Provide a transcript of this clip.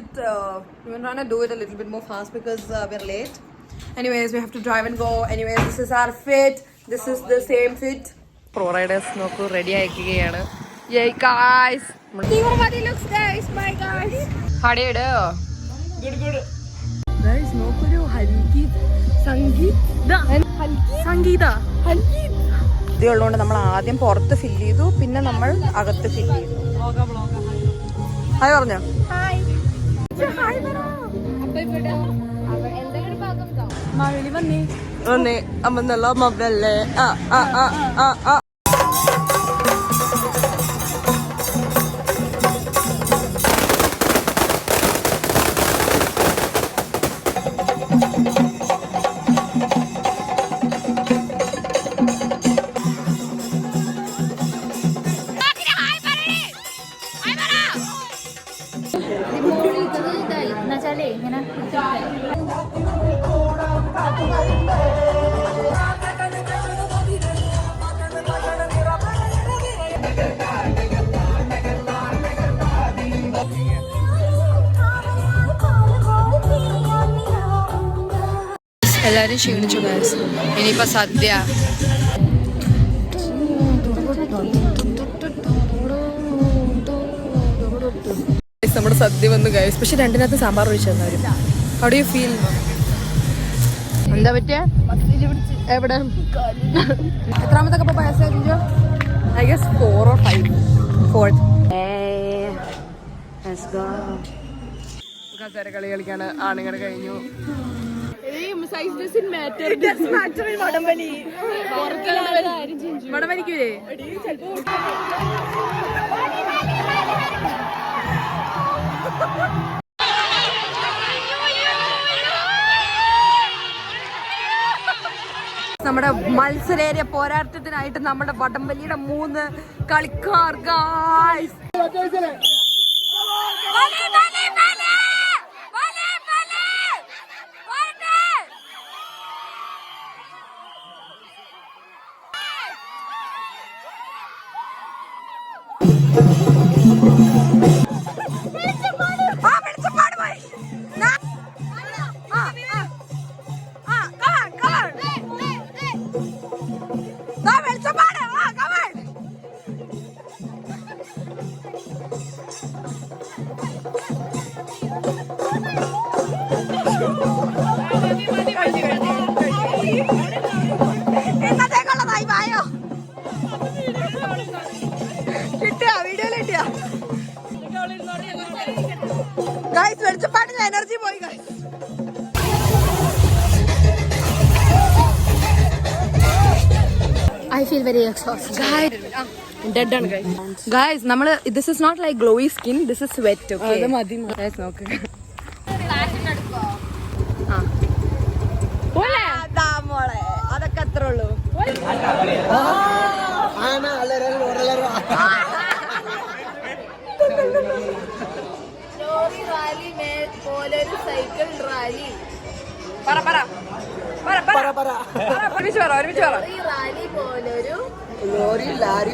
do it a little bit more fast because we're late. Anyways, we have to drive and go. Anyways, this is our fit. This is the same fit. Pro riders നോക്കൂ ready ആയിരിക്കുകയാണ്. Yay guys. Looks nice, my guys. ഹടിയടോ. Good. Guys, നോക്കൂ ഹൽക്കി സംഗീത. ഇതുള്ളതുകൊണ്ട് നമ്മൾ ആദ്യം പുറത്ത് fill ചെയ്തു, പിന്നെ നമ്മൾ അകത്ത് ഫില്ല് ചെയ്തു. ഹായ് പറഞ്ഞോ. വന്നേ അമ്മ നല്ല മബ്ബല്ലേ. എല്ലാരും ക്ഷീണിച്ചു ഗൈസ്. ഇനിയിപ്പോ സദ്യ. നമ്മുടെ സദ്യ വന്നു ഗൈസ്. പക്ഷെ രണ്ടിനകത്ത് സാമ്പാർ ഒഴിച്ചു തന്നവരും. How do you feel? എന്താ പറ്റിയ? എവിടെ എത്രാമത്തെ കപ്പ് പായസം? I guess 4 or 5. 4th. കസേര കളി കളിക്കാണ് ആണുങ്ങൾ കഴിഞ്ഞു. വടംവലിക്കൂലേ? നമ്മുടെ മത്സരേറിയ പോരാട്ടത്തിനായിട്ട് നമ്മുടെ വടംവലിയുടെ 3 കളിക്കാർ ഗായ്സ്. ഗൈസ് വെളിച്ചപ്പാടിന് എനർജി പോയി guys. I feel very exhausted. Dead ആണ് ഗൈസ്. നമ്മള് this is not like glowy skin, this is sweat. Okay, അത് മതി ഗൈസ്. നോക്ക് അതൊക്കെ അത്രേ ഉള്ളൂ. ലോറി റാലി പോലൊരു സൈക്കിൾ റാലി. ഒരുമിച്ച് പറ. റാലി പോലൊരു ലോറി ലാരി.